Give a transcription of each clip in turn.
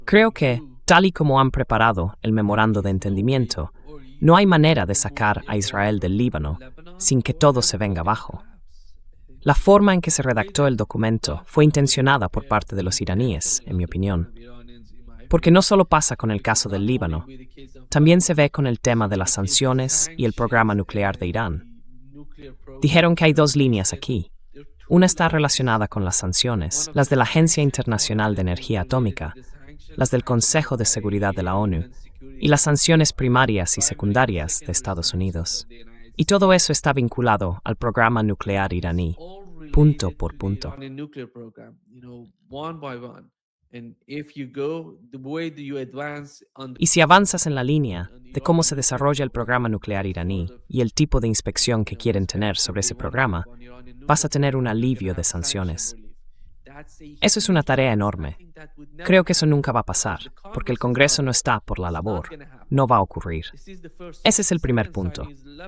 Creo que, tal y como han preparado el memorando de entendimiento, no hay manera de sacar a Israel del Líbano sin que todo se venga abajo. La forma en que se redactó el documento fue intencionada por parte de los iraníes, en mi opinión. Porque no solo pasa con el caso del Líbano, también se ve con el tema de las sanciones y el programa nuclear de Irán. Dijeron que hay dos líneas aquí. Una está relacionada con las sanciones, las de la Agencia Internacional de Energía Atómica, las del Consejo de Seguridad de la ONU, y las sanciones primarias y secundarias de Estados Unidos. Y todo eso está vinculado al programa nuclear iraní, punto por punto. Y si avanzas en la línea de cómo se desarrolla el programa nuclear iraní y el tipo de inspección que quieren tener sobre ese programa, vas a tener un alivio de sanciones. Eso es una tarea enorme. Creo que eso nunca va a pasar, porque el Congreso no está por la labor. No va a ocurrir. Ese es el primer punto.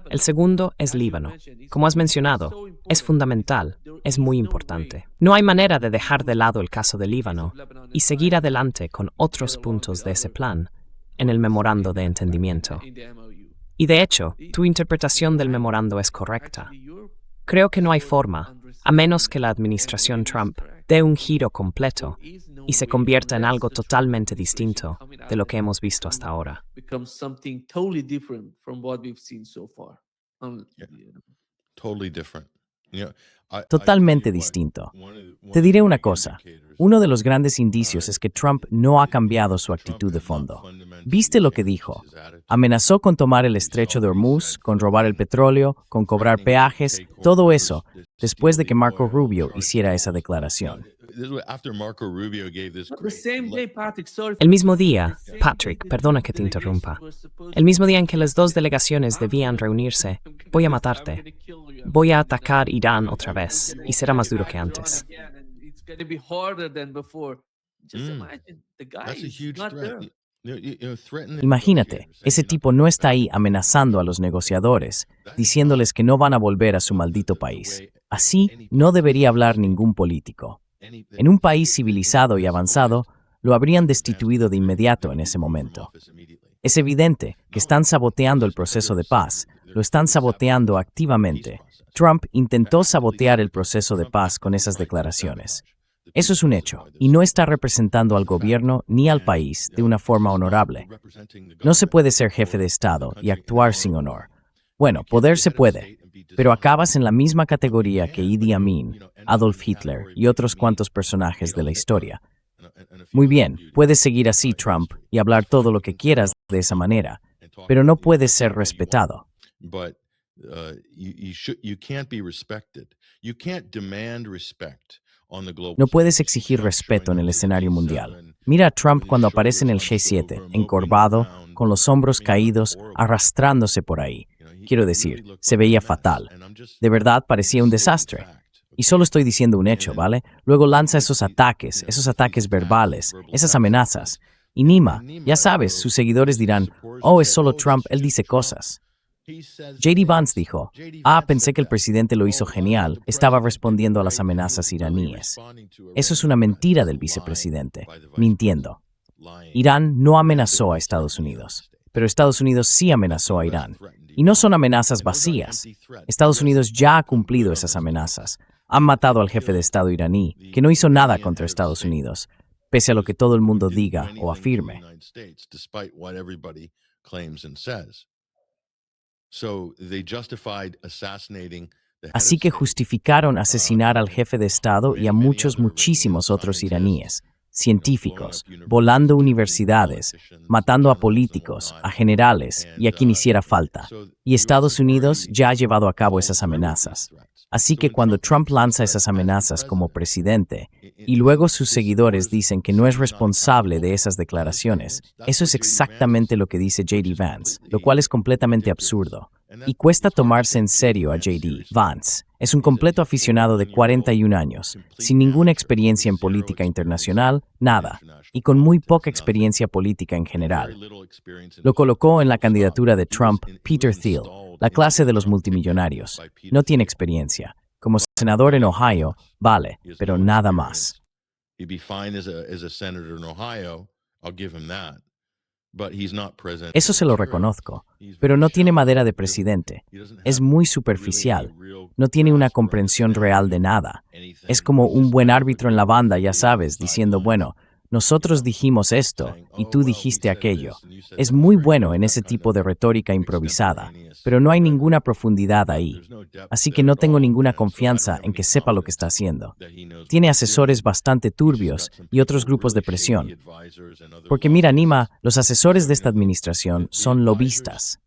El segundo es Líbano. Como has mencionado, es fundamental, es muy importante. No hay manera de dejar de lado el caso de Líbano y seguir adelante con otros puntos de ese plan en el memorando de entendimiento. Y de hecho, tu interpretación del memorando es correcta. Creo que no hay forma, a menos que la administración Trump dé un giro completo y se convierta en algo totalmente distinto de lo que hemos visto hasta ahora. Totally different. You know, Totalmente distinto. Te diré una cosa. Uno de los grandes indicios es que Trump no ha cambiado su actitud de fondo. ¿Viste lo que dijo? Amenazó con tomar el estrecho de Hormuz, con robar el petróleo, con cobrar peajes, todo eso, después de que Marco Rubio hiciera esa declaración. El mismo día, Patrick, perdona que te interrumpa, el mismo día en que las dos delegaciones debían reunirse, voy a matarte. Voy a atacar Irán otra vez y será más duro que antes. Imagínate, ese tipo no está ahí amenazando a los negociadores, diciéndoles que no van a volver a su maldito país. Así no debería hablar ningún político. En un país civilizado y avanzado, lo habrían destituido de inmediato en ese momento. Es evidente que están saboteando el proceso de paz, lo están saboteando activamente. Trump intentó sabotear el proceso de paz con esas declaraciones. Eso es un hecho, y no está representando al gobierno ni al país de una forma honorable. No se puede ser jefe de Estado y actuar sin honor. Bueno, poder se puede, pero acabas en la misma categoría que Idi Amin, Adolf Hitler y otros cuantos personajes de la historia. Muy bien, puedes seguir así, Trump, y hablar todo lo que quieras de esa manera, pero no puedes ser respetado. No puedes exigir respeto en el escenario mundial. Mira a Trump cuando aparece en el G7, encorvado, con los hombros caídos, arrastrándose por ahí. Quiero decir, se veía fatal. De verdad parecía un desastre. Y solo estoy diciendo un hecho, ¿vale? Luego lanza esos ataques verbales, esas amenazas. Y Nima, ya sabes, sus seguidores dirán, oh, es solo Trump, él dice cosas. J.D. Vance dijo, pensé que el presidente lo hizo genial, estaba respondiendo a las amenazas iraníes. Eso es una mentira del vicepresidente, mintiendo. Irán no amenazó a Estados Unidos, pero Estados Unidos sí amenazó a Irán. Y no son amenazas vacías. Estados Unidos ya ha cumplido esas amenazas. Han matado al jefe de Estado iraní, que no hizo nada contra Estados Unidos, pese a lo que todo el mundo diga o afirme. Así que justificaron asesinar al jefe de Estado y a muchísimos otros iraníes, científicos, volando universidades, matando a políticos, a generales y a quien hiciera falta. Y Estados Unidos ya ha llevado a cabo esas amenazas. Así que cuando Trump lanza esas amenazas como presidente y luego sus seguidores dicen que no es responsable de esas declaraciones, eso es exactamente lo que dice J.D. Vance, lo cual es completamente absurdo. Y cuesta tomarse en serio a J.D. Vance. Es un completo aficionado de 41 años, sin ninguna experiencia en política internacional, nada, y con muy poca experiencia política en general. Lo colocó en la candidatura de Trump Peter Thiel, la clase de los multimillonarios. No tiene experiencia. Como senador en Ohio, vale, pero nada más. He'd be fine as a senator in Ohio. I'll give him that. But he's not president. Eso se lo reconozco, pero no tiene madera de presidente. Es muy superficial. No tiene una comprensión real de nada. Es como un buen árbitro en la banda, ya sabes, diciendo, bueno, nosotros dijimos esto y tú dijiste aquello. Es muy bueno en ese tipo de retórica improvisada, pero no hay ninguna profundidad ahí. Así que no tengo ninguna confianza en que sepa lo que está haciendo. Tiene asesores bastante turbios y otros grupos de presión. Porque mira, Nima, los asesores de esta administración son lobistas.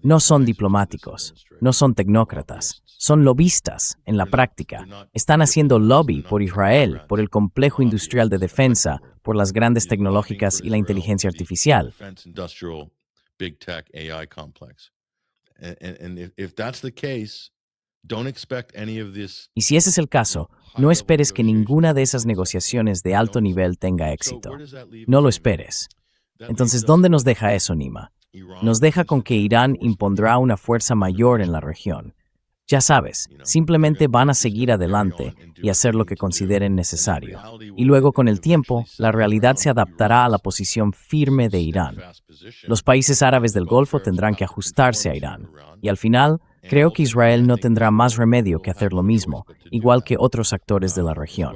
No son diplomáticos, no son tecnócratas, son lobistas en la práctica. Están haciendo lobby por Israel, por el complejo industrial de defensa, por las grandes tecnológicas y la inteligencia artificial. Y si ese es el caso, no esperes que ninguna de esas negociaciones de alto nivel tenga éxito. No lo esperes. Entonces, ¿dónde nos deja eso, Nima? Nos deja con que Irán impondrá una fuerza mayor en la región. Ya sabes, simplemente van a seguir adelante y hacer lo que consideren necesario. Y luego, con el tiempo, la realidad se adaptará a la posición firme de Irán. Los países árabes del Golfo tendrán que ajustarse a Irán. Y al final, creo que Israel no tendrá más remedio que hacer lo mismo, igual que otros actores de la región.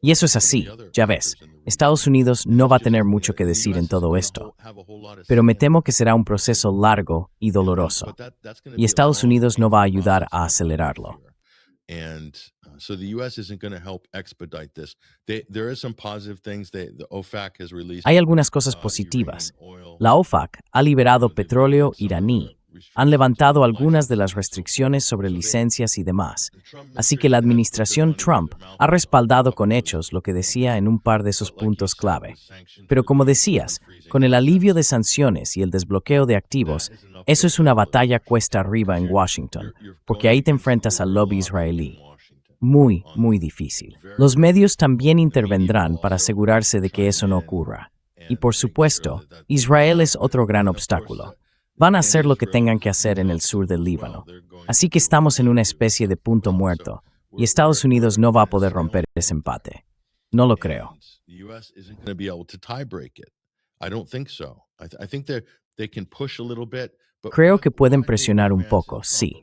Y eso es así, ya ves. Estados Unidos no va a tener mucho que decir en todo esto, pero me temo que será un proceso largo y doloroso, y Estados Unidos no va a ayudar a acelerarlo. Hay algunas cosas positivas. La OFAC ha liberado petróleo iraní. Han levantado algunas de las restricciones sobre licencias y demás. Así que la administración Trump ha respaldado con hechos lo que decía en un par de esos puntos clave. Pero como decías, con el alivio de sanciones y el desbloqueo de activos, eso es una batalla cuesta arriba en Washington, porque ahí te enfrentas al lobby israelí. Muy, muy difícil. Los medios también intervendrán para asegurarse de que eso no ocurra. Y por supuesto, Israel es otro gran obstáculo. Van a hacer lo que tengan que hacer en el sur del Líbano. Así que estamos en una especie de punto muerto, y Estados Unidos no va a poder romper ese empate. No lo creo. Creo que pueden presionar un poco, sí.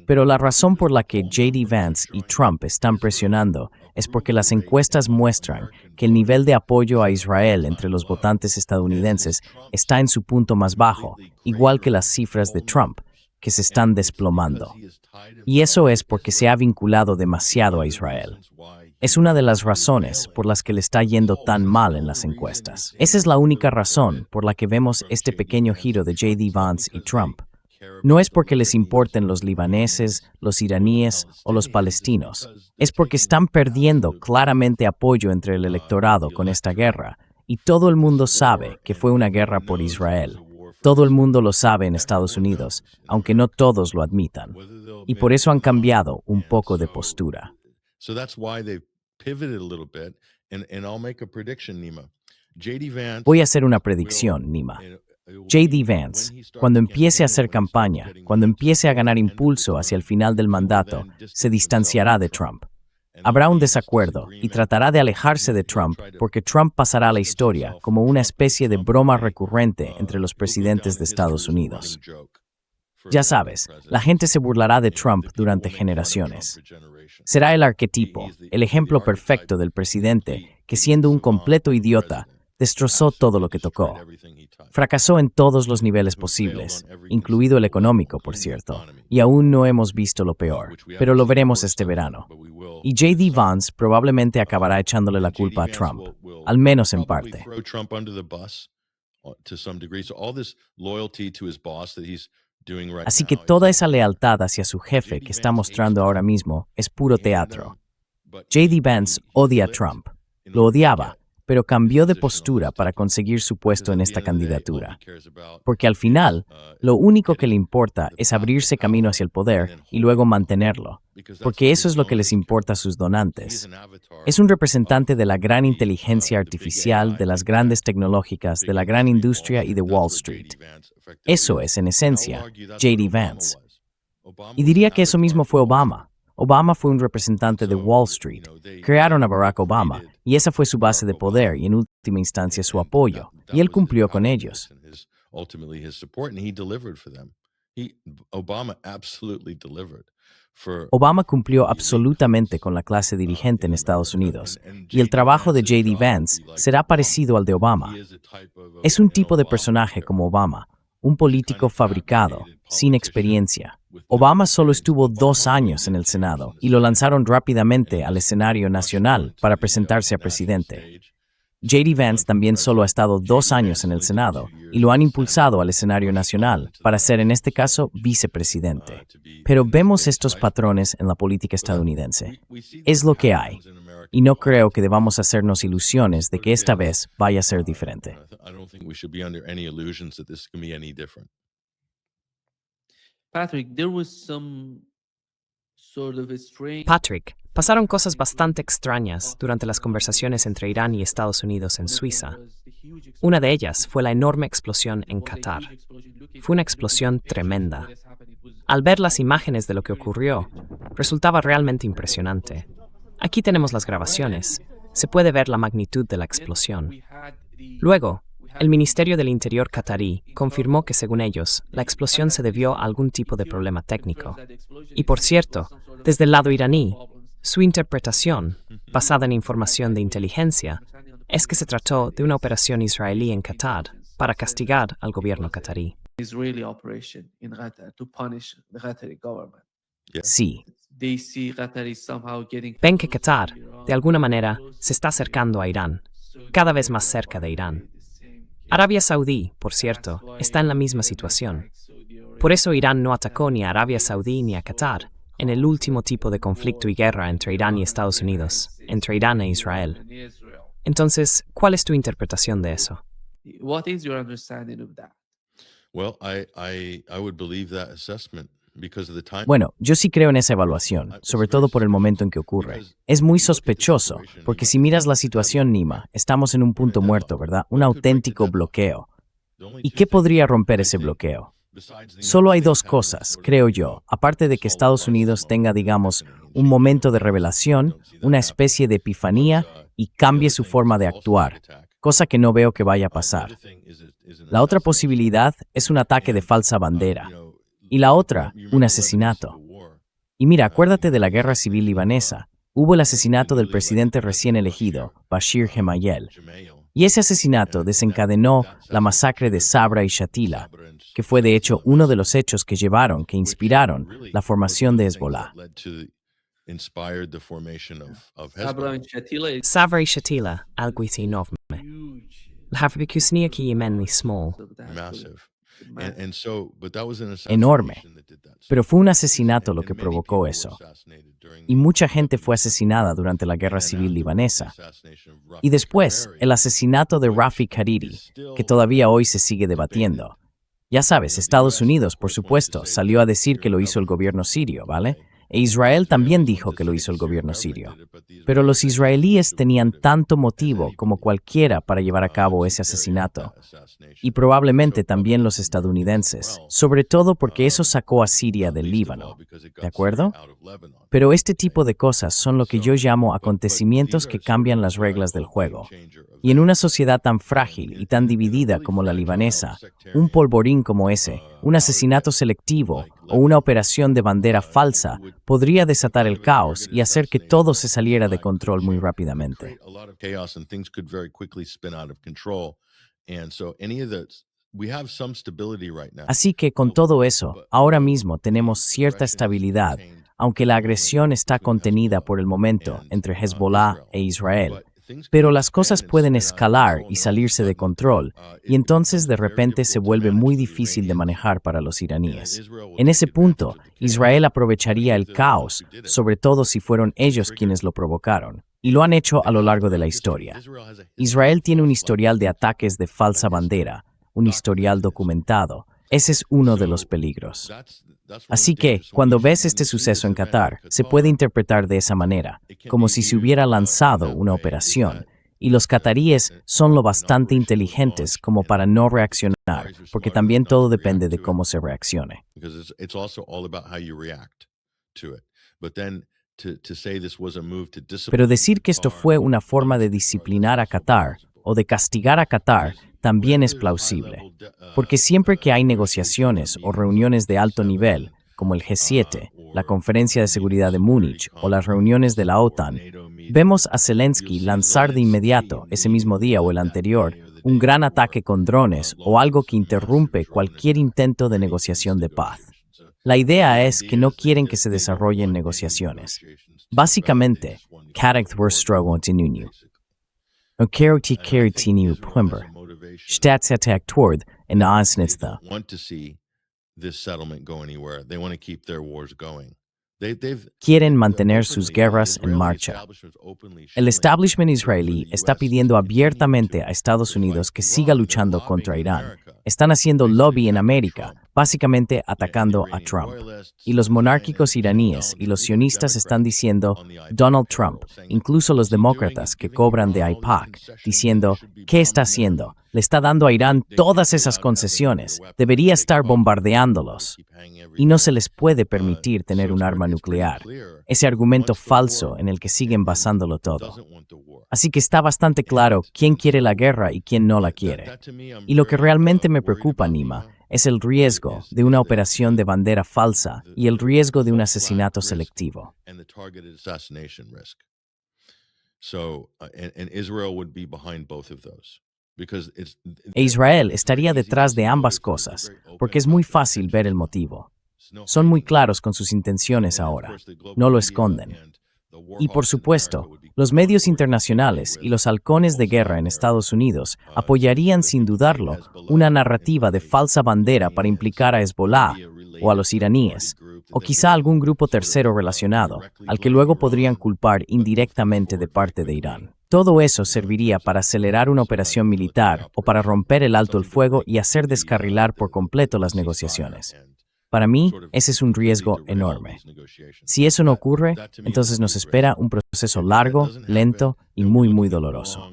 Pero la razón por la que J.D. Vance y Trump están presionando es porque las encuestas muestran que el nivel de apoyo a Israel entre los votantes estadounidenses está en su punto más bajo, igual que las cifras de Trump, que se están desplomando. Y eso es porque se ha vinculado demasiado a Israel. Es una de las razones por las que le está yendo tan mal en las encuestas. Esa es la única razón por la que vemos este pequeño giro de J.D. Vance y Trump. No es porque les importen los libaneses, los iraníes o los palestinos. Es porque están perdiendo claramente apoyo entre el electorado con esta guerra, y todo el mundo sabe que fue una guerra por Israel. Todo el mundo lo sabe en Estados Unidos, aunque no todos lo admitan. Y por eso han cambiado un poco de postura. Voy a hacer una predicción, Nima. J.D. Vance, cuando empiece a hacer campaña, cuando empiece a ganar impulso hacia el final del mandato, se distanciará de Trump. Habrá un desacuerdo y tratará de alejarse de Trump porque Trump pasará a la historia como una especie de broma recurrente entre los presidentes de Estados Unidos. Ya sabes, la gente se burlará de Trump durante generaciones. Será el arquetipo, el ejemplo perfecto del presidente que, siendo un completo idiota, destrozó todo lo que tocó. Fracasó en todos los niveles posibles, incluido el económico, por cierto, y aún no hemos visto lo peor, pero lo veremos este verano. Y J.D. Vance probablemente acabará echándole la culpa a Trump, al menos en parte. Así que toda esa lealtad hacia su jefe que está mostrando ahora mismo es puro teatro. J.D. Vance odia a Trump. Lo odiaba, pero cambió de postura para conseguir su puesto en esta candidatura. Porque al final, lo único que le importa es abrirse camino hacia el poder y luego mantenerlo, porque eso es lo que les importa a sus donantes. Es un representante de la gran inteligencia artificial, de las grandes tecnológicas, de la gran industria y de Wall Street. Eso es, en esencia, J.D. Vance. Y diría que eso mismo fue Obama. Obama fue un representante de Wall Street. Crearon a Barack Obama, y esa fue su base de poder y en última instancia su apoyo, y él cumplió con ellos. Obama cumplió absolutamente con la clase dirigente en Estados Unidos, y el trabajo de J.D. Vance será parecido al de Obama. Es un tipo de personaje como Obama, un político fabricado, sin experiencia. Obama solo estuvo 2 años en el Senado y lo lanzaron rápidamente al escenario nacional para presentarse a presidente. J.D. Vance también solo ha estado 2 años en el Senado y lo han impulsado al escenario nacional para ser, en este caso, vicepresidente. Pero vemos estos patrones en la política estadounidense. Es lo que hay, y no creo que debamos hacernos ilusiones de que esta vez vaya a ser diferente. Patrick, pasaron cosas bastante extrañas durante las conversaciones entre Irán y Estados Unidos en Suiza. Una de ellas fue la enorme explosión en Qatar. Fue una explosión tremenda. Al ver las imágenes de lo que ocurrió, resultaba realmente impresionante. Aquí tenemos las grabaciones. Se puede ver la magnitud de la explosión. Luego, el Ministerio del Interior qatarí confirmó que, según ellos, la explosión se debió a algún tipo de problema técnico. Y por cierto, desde el lado iraní, su interpretación, basada en información de inteligencia, es que se trató de una operación israelí en Qatar para castigar al gobierno qatarí. Sí. Ven que Qatar, de alguna manera, se está acercando a Irán, cada vez más cerca de Irán. Arabia Saudí, por cierto, está en la misma situación. Por eso Irán no atacó ni a Arabia Saudí ni a Qatar en el último tipo de conflicto y guerra entre Irán y Estados Unidos, entre Irán e Israel. Entonces, ¿cuál es tu interpretación de eso? Bueno, yo sí creo en esa evaluación, sobre todo por el momento en que ocurre. Es muy sospechoso, porque si miras la situación, Nima, estamos en un punto muerto, ¿verdad? Un auténtico bloqueo. ¿Y qué podría romper ese bloqueo? Solo hay 2 cosas, creo yo, aparte de que Estados Unidos tenga, digamos, un momento de revelación, una especie de epifanía y cambie su forma de actuar, cosa que no veo que vaya a pasar. La otra posibilidad es un ataque de falsa bandera. Y la otra, un asesinato. Y mira, acuérdate de la guerra civil libanesa. Hubo el asesinato del presidente recién elegido, Bashir Gemayel. Y ese asesinato desencadenó la masacre de Sabra y Shatila, que fue de hecho uno de los hechos que inspiraron la formación de Hezbollah. Sabra y Shatila, algo así enorme. La Hafrikusnia que Yemen small. Enorme. Pero fue un asesinato lo que provocó eso. Y mucha gente fue asesinada durante la guerra civil libanesa. Y después, el asesinato de Rafik Hariri, que todavía hoy se sigue debatiendo. Ya sabes, Estados Unidos, por supuesto, salió a decir que lo hizo el gobierno sirio, ¿vale? E Israel también dijo que lo hizo el gobierno sirio. Pero los israelíes tenían tanto motivo como cualquiera para llevar a cabo ese asesinato. Y probablemente también los estadounidenses, sobre todo porque eso sacó a Siria del Líbano. ¿De acuerdo? Pero este tipo de cosas son lo que yo llamo acontecimientos que cambian las reglas del juego. Y en una sociedad tan frágil y tan dividida como la libanesa, un polvorín como ese, un asesinato selectivo o una operación de bandera falsa podría desatar el caos y hacer que todo se saliera de control muy rápidamente. Así que con todo eso, ahora mismo tenemos cierta estabilidad, aunque la agresión está contenida por el momento entre Hezbollah e Israel. Pero las cosas pueden escalar y salirse de control, y entonces de repente se vuelve muy difícil de manejar para los iraníes. En ese punto, Israel aprovecharía el caos, sobre todo si fueron ellos quienes lo provocaron, y lo han hecho a lo largo de la historia. Israel tiene un historial de ataques de falsa bandera, un historial documentado. Ese es uno de los peligros. Así que, cuando ves este suceso en Qatar, se puede interpretar de esa manera, como si se hubiera lanzado una operación, y los qataríes son lo bastante inteligentes como para no reaccionar, porque también todo depende de cómo se reaccione. Pero decir que esto fue una forma de disciplinar a Qatar o de castigar a Qatar también es plausible, porque siempre que hay negociaciones o reuniones de alto nivel, como el G7, la Conferencia de Seguridad de Múnich o las reuniones de la OTAN, vemos a Zelensky lanzar de inmediato, ese mismo día o el anterior, un gran ataque con drones o algo que interrumpe cualquier intento de negociación de paz. La idea es que no quieren que se desarrollen negociaciones. Básicamente, Karak Thrustrogontinunu. No quiero tinu plimber. Statsattak toward en Ansnitza. Quieren mantener sus guerras en marcha. El establishment israelí está pidiendo abiertamente a Estados Unidos que siga luchando contra Irán. Están haciendo lobby en América, básicamente atacando a Trump. Y los monárquicos iraníes y los sionistas están diciendo Donald Trump, incluso los demócratas que cobran de AIPAC, diciendo ¿qué está haciendo? Le está dando a Irán todas esas concesiones. Debería estar bombardeándolos. Y no se les puede permitir tener un arma nuclear. Ese argumento falso en el que siguen basándolo todo. Así que está bastante claro quién quiere la guerra y quién no la quiere. Y lo que realmente me preocupa, Nima, es el riesgo de una operación de bandera falsa y el riesgo de un asesinato selectivo. E Israel estaría detrás de ambas cosas, porque es muy fácil ver el motivo. Son muy claros con sus intenciones ahora, no lo esconden. Y por supuesto, los medios internacionales y los halcones de guerra en Estados Unidos apoyarían sin dudarlo una narrativa de falsa bandera para implicar a Hezbollah o a los iraníes, o quizá algún grupo tercero relacionado, al que luego podrían culpar indirectamente de parte de Irán. Todo eso serviría para acelerar una operación militar o para romper el alto el fuego y hacer descarrilar por completo las negociaciones. Para mí, ese es un riesgo enorme. Si eso no ocurre, entonces nos espera un proceso largo, lento y muy doloroso.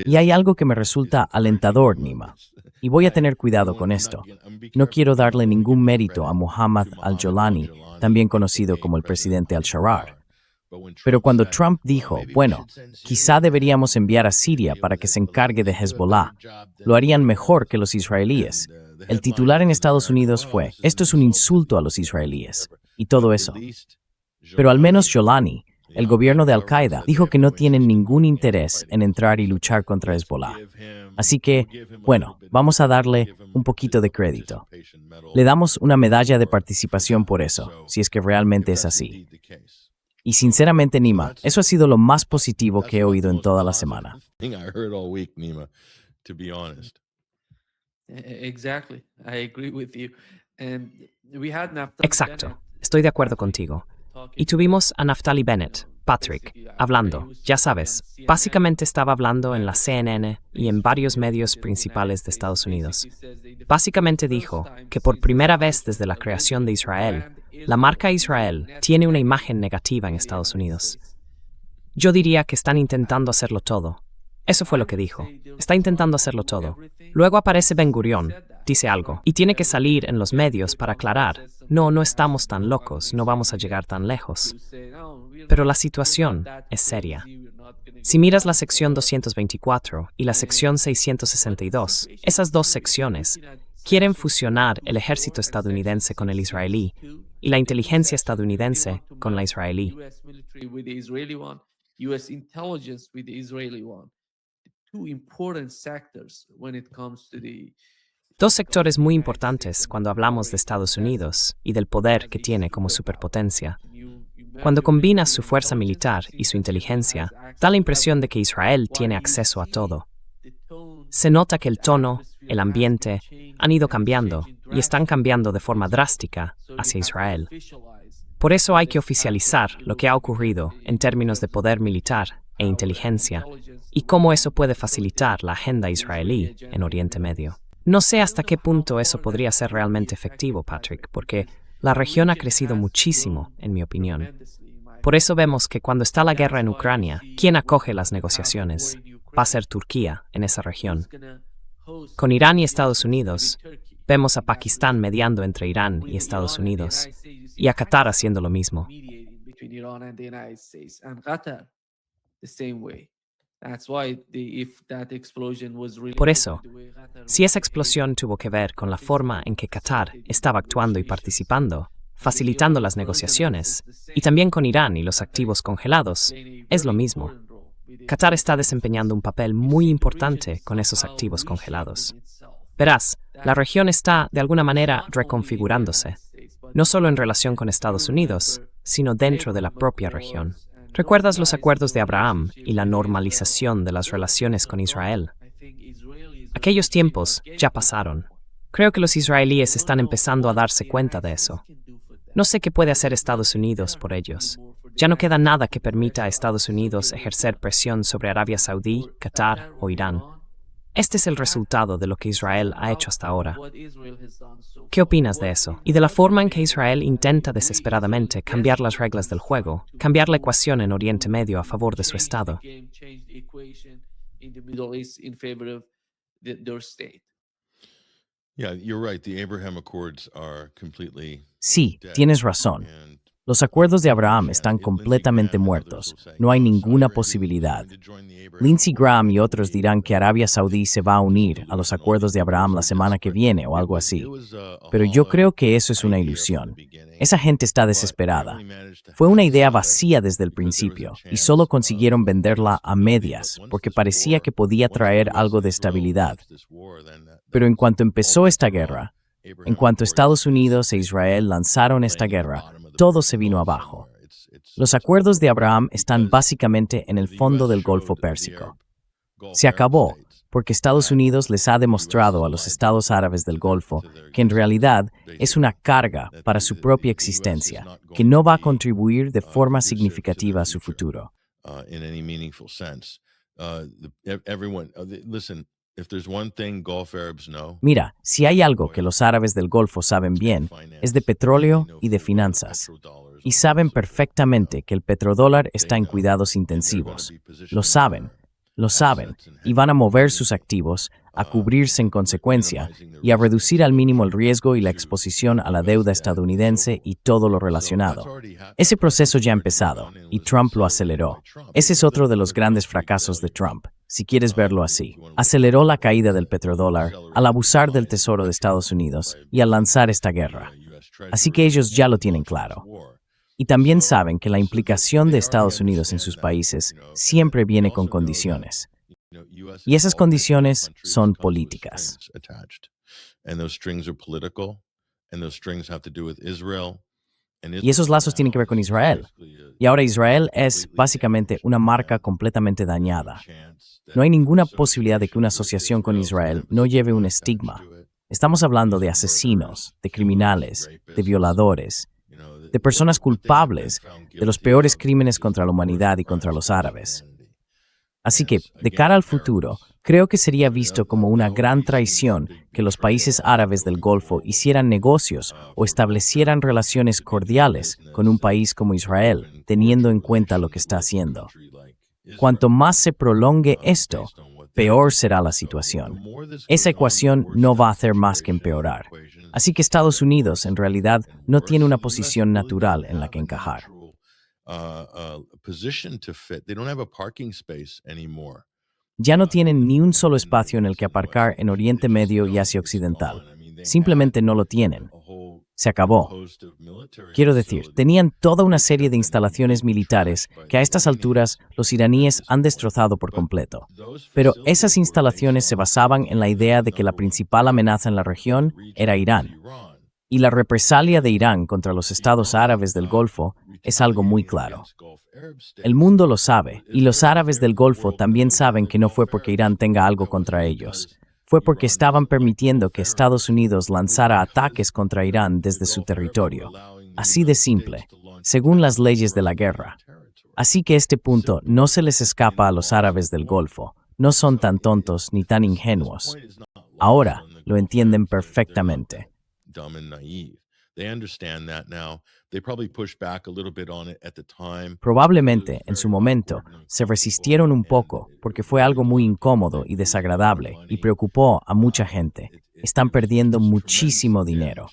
Y hay algo que me resulta alentador, Nima, y voy a tener cuidado con esto. No quiero darle ningún mérito a Mohammad al-Jolani, también conocido como el presidente al-Sharar. Pero cuando Trump dijo, bueno, quizá deberíamos enviar a Siria para que se encargue de Hezbollah, lo harían mejor que los israelíes. El titular en Estados Unidos fue, esto es un insulto a los israelíes, y todo eso. Pero al menos Jolani, el gobierno de Al-Qaeda, dijo que no tienen ningún interés en entrar y luchar contra Hezbollah. Así que, bueno, vamos a darle un poquito de crédito. Le damos una medalla de participación por eso, si es que realmente es así. Y sinceramente, Nima, eso ha sido lo más positivo que he oído en toda la semana. Exacto, estoy de acuerdo contigo. Y tuvimos a Naftali Bennett, Patrick, hablando, ya sabes, básicamente estaba hablando en la CNN y en varios medios principales de Estados Unidos. Básicamente dijo que por primera vez desde la creación de Israel, la marca Israel tiene una imagen negativa en Estados Unidos. Yo diría que están intentando hacerlo todo. Eso fue lo que dijo. Está intentando hacerlo todo. Luego aparece Ben Gurion, dice algo, y tiene que salir en los medios para aclarar. No estamos tan locos, no vamos a llegar tan lejos. Pero la situación es seria. Si miras la sección 224 y la sección 662, esas dos secciones quieren fusionar el ejército estadounidense con el israelí y la inteligencia estadounidense con la israelí. Dos sectores muy importantes cuando hablamos de Estados Unidos y del poder que tiene como superpotencia. Cuando combinas su fuerza militar y su inteligencia, da la impresión de que Israel tiene acceso a todo. Se nota que el tono, el ambiente, han ido cambiando y están cambiando de forma drástica hacia Israel. Por eso hay que oficializar lo que ha ocurrido en términos de poder militar e inteligencia y cómo eso puede facilitar la agenda israelí en Oriente Medio. No sé hasta qué punto eso podría ser realmente efectivo, Patrick, porque la región ha crecido muchísimo, en mi opinión. Por eso vemos que cuando está la guerra en Ucrania, ¿quién acoge las negociaciones? Va a ser Turquía en esa región. Con Irán y Estados Unidos, vemos a Pakistán mediando entre Irán y Estados Unidos, y a Qatar haciendo lo mismo. Por eso, si esa explosión tuvo que ver con la forma en que Qatar estaba actuando y participando, facilitando las negociaciones, y también con Irán y los activos congelados, es lo mismo. Qatar está desempeñando un papel muy importante con esos activos congelados. Verás, la región está, de alguna manera, reconfigurándose, no solo en relación con Estados Unidos, sino dentro de la propia región. ¿Recuerdas los acuerdos de Abraham y la normalización de las relaciones con Israel? Aquellos tiempos ya pasaron. Creo que los israelíes están empezando a darse cuenta de eso. No sé qué puede hacer Estados Unidos por ellos. Ya no queda nada que permita a Estados Unidos ejercer presión sobre Arabia Saudí, Qatar o Irán. Este es el resultado de lo que Israel ha hecho hasta ahora. ¿Qué opinas de eso? Y de la forma en que Israel intenta desesperadamente cambiar las reglas del juego, cambiar la ecuación en Oriente Medio a favor de su Estado. Sí, tienes razón. Los acuerdos de Abraham están completamente muertos. No hay ninguna posibilidad. Lindsey Graham y otros dirán que Arabia Saudí se va a unir a los acuerdos de Abraham la semana que viene o algo así. Pero yo creo que eso es una ilusión. Esa gente está desesperada. Fue una idea vacía desde el principio y solo consiguieron venderla a medias porque parecía que podía traer algo de estabilidad. Pero en cuanto empezó esta guerra, en cuanto Estados Unidos e Israel lanzaron esta guerra, todo se vino abajo. Los acuerdos de Abraham están básicamente en el fondo del Golfo Pérsico. Se acabó porque Estados Unidos les ha demostrado a los estados árabes del Golfo que en realidad es una carga para su propia existencia, que no va a contribuir de forma significativa a su futuro. Mira, si hay algo que los árabes del Golfo saben bien, es de petróleo y de finanzas. Y saben perfectamente que el petrodólar está en cuidados intensivos. Lo saben, y van a mover sus activos, a cubrirse en consecuencia y a reducir al mínimo el riesgo y la exposición a la deuda estadounidense y todo lo relacionado. Ese proceso ya ha empezado, y Trump lo aceleró. Ese es otro de los grandes fracasos de Trump, si quieres verlo así. Aceleró la caída del petrodólar al abusar del Tesoro de Estados Unidos y al lanzar esta guerra. Así que ellos ya lo tienen claro. Y también saben que la implicación de Estados Unidos en sus países siempre viene con condiciones. Y esas condiciones son políticas. Y esos lazos tienen que ver con Israel. Y ahora Israel es básicamente una marca completamente dañada. No hay ninguna posibilidad de que una asociación con Israel no lleve un estigma. Estamos hablando de asesinos, de criminales, de violadores, de personas culpables de los peores crímenes contra la humanidad y contra los árabes. Así que, de cara al futuro, creo que sería visto como una gran traición que los países árabes del Golfo hicieran negocios o establecieran relaciones cordiales con un país como Israel, teniendo en cuenta lo que está haciendo. Cuanto más se prolongue esto, peor será la situación. Esa ecuación no va a hacer más que empeorar. Así que Estados Unidos, en realidad, no tiene una posición natural en la que encajar. Ya no tienen ni un solo espacio en el que aparcar en Oriente Medio y Asia Occidental. Simplemente no lo tienen. Se acabó. Quiero decir, tenían toda una serie de instalaciones militares que a estas alturas los iraníes han destrozado por completo. Pero esas instalaciones se basaban en la idea de que la principal amenaza en la región era Irán. Y la represalia de Irán contra los estados árabes del Golfo es algo muy claro. El mundo lo sabe, y los árabes del Golfo también saben que no fue porque Irán tenga algo contra ellos. Fue porque estaban permitiendo que Estados Unidos lanzara ataques contra Irán desde su territorio. Así de simple, según las leyes de la guerra. Así que este punto no se les escapa a los árabes del Golfo. No son tan tontos ni tan ingenuos. Ahora lo entienden perfectamente. They understand that now. They probably pushed back a little bit on it at the time. Probablemente, en su momento, se resistieron un poco porque fue algo muy incómodo y desagradable y preocupó a mucha gente. Están perdiendo muchísimo dinero.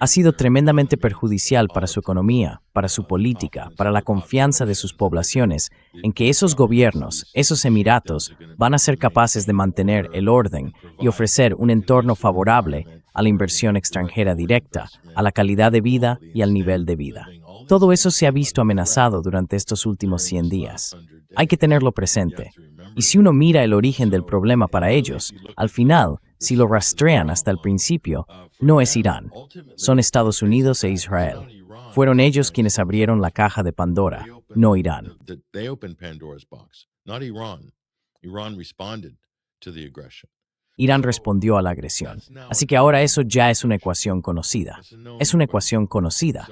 Ha sido tremendamente perjudicial para su economía, para su política, para la confianza de sus poblaciones en que esos gobiernos, esos emiratos, van a ser capaces de mantener el orden y ofrecer un entorno favorable a la inversión extranjera directa, a la calidad de vida y al nivel de vida. Todo eso se ha visto amenazado durante estos últimos 100 días. Hay que tenerlo presente. Y si uno mira el origen del problema para ellos, al final, si lo rastrean hasta el principio, no es Irán. Son Estados Unidos e Israel. Fueron ellos quienes abrieron la caja de Pandora, no Irán. They opened Pandora's box, not Iran. Iran responded to the aggression. Irán respondió a la agresión. Así que ahora eso ya es una ecuación conocida. Es una ecuación conocida.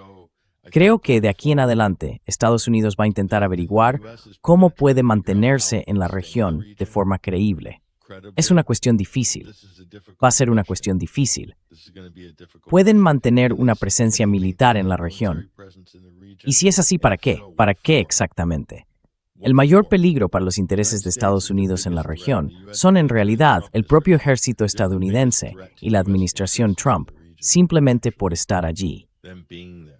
Creo que de aquí en adelante, Estados Unidos va a intentar averiguar cómo puede mantenerse en la región de forma creíble. Es una cuestión difícil. Va a ser una cuestión difícil. Pueden mantener una presencia militar en la región. Y si es así, ¿para qué? ¿Para qué exactamente? El mayor peligro para los intereses de Estados Unidos en la región son en realidad el propio ejército estadounidense y la administración Trump, simplemente por estar allí.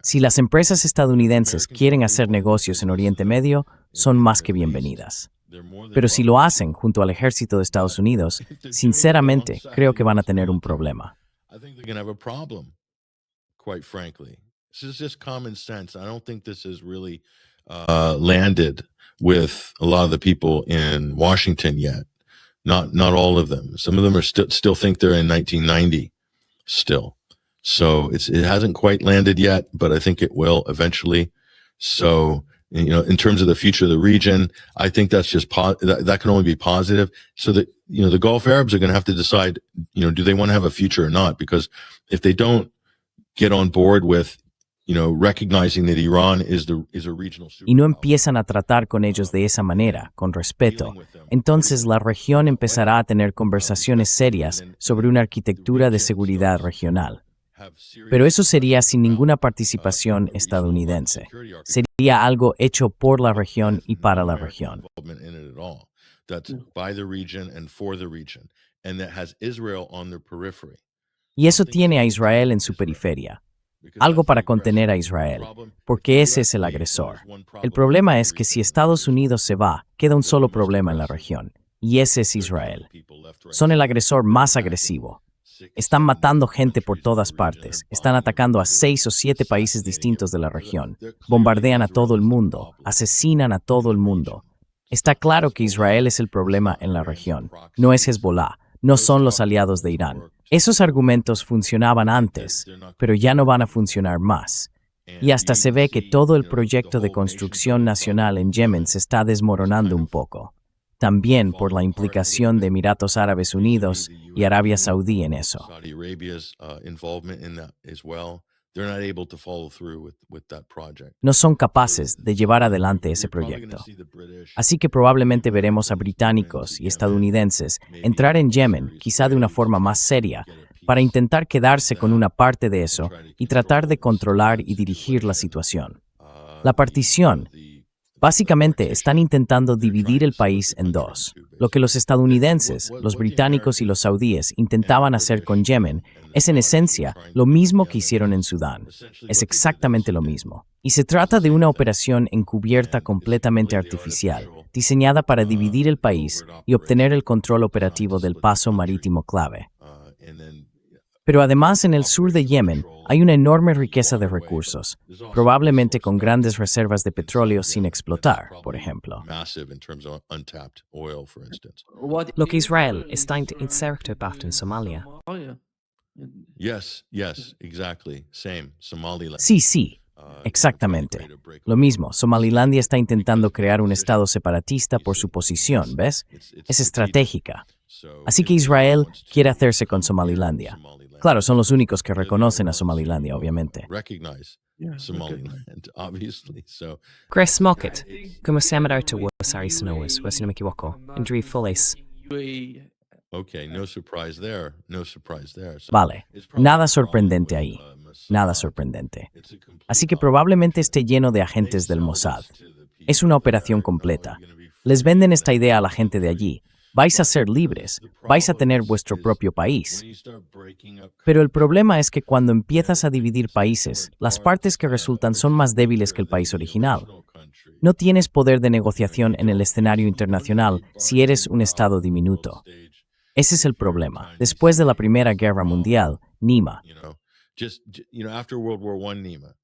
Si las empresas estadounidenses quieren hacer negocios en Oriente Medio, son más que bienvenidas. Pero si lo hacen junto al ejército de Estados Unidos, sinceramente creo que van a tener un problema. I think they're going to have a problem, quite frankly. This is just common sense. I don't think this has really landed with a lot of the people in Washington yet. Not all of them. Some of them are still think they're in 1990 still. So it hasn't quite landed yet, but I think it will eventually. So, in terms of the future of the region, I think that's just that can only be positive. So that the Gulf Arabs are going to have to decide, do they want to have a future or not? Because if they don't get on board with, recognizing that Iran is a regional superpower, Y no empiezan a tratar con ellos de esa manera, con respeto, entonces la región empezará a tener conversaciones serias sobre una arquitectura de seguridad regional. Pero eso sería sin ninguna participación estadounidense. Sería algo hecho por la región y para la región. That's by the region and for the region, and that has Israel on their periphery. Y eso tiene a Israel en su periferia. Algo para contener a Israel, porque ese es el agresor. El problema es que si Estados Unidos se va, queda un solo problema en la región, y ese es Israel. Son el agresor más agresivo. Están matando gente por todas partes, están atacando a 6 o 7 países distintos de la región, bombardean a todo el mundo, asesinan a todo el mundo. Está claro que Israel es el problema en la región, no es Hezbollah, no son los aliados de Irán. Esos argumentos funcionaban antes, pero ya no van a funcionar más. Y hasta se ve que todo el proyecto de construcción nacional en Yemen se está desmoronando un poco. También por la implicación de Emiratos Árabes Unidos y Arabia Saudí en eso. Saudi Arabia's involvement in that as well. They're not able to follow through with that project. No son capaces de llevar adelante ese proyecto. Así que probablemente veremos a británicos y estadounidenses entrar en Yemen, quizá de una forma más seria, para intentar quedarse con una parte de eso y tratar de controlar y dirigir la situación. La partición. Básicamente están intentando dividir el país en dos. Lo que los estadounidenses, los británicos y los saudíes intentaban hacer con Yemen es en esencia lo mismo que hicieron en Sudán. Es exactamente lo mismo. Y se trata de una operación encubierta completamente artificial, diseñada para dividir el país y obtener el control operativo del paso marítimo clave. Pero además en el sur de Yemen hay una enorme riqueza de recursos, probablemente con grandes reservas de petróleo sin explotar, por ejemplo. Lo que Israel está intentando en Somalia. Yes, exactly. Same. Somaliland. Sí, exactamente. Lo mismo, Somalilandia está intentando crear un estado separatista por su posición, ¿ves? Es estratégica. Así que Israel quiere hacerse con Somalilandia. Claro, son los únicos que reconocen a Somalilandia, obviamente. Chris Mockett, como se llama ahorita Wasari Sonoas, si no me equivoco, en Dri Fullis. Okay, no surprise there. Vale, nada sorprendente ahí. Nada sorprendente. Así que probablemente esté lleno de agentes del Mossad. Es una operación completa. Les venden esta idea a la gente de allí. Vais a ser libres, vais a tener vuestro propio país. Pero el problema es que cuando empiezas a dividir países, las partes que resultan son más débiles que el país original. No tienes poder de negociación en el escenario internacional si eres un estado diminuto. Ese es el problema. Después de la Primera Guerra Mundial, Nima, After World War I, Nima,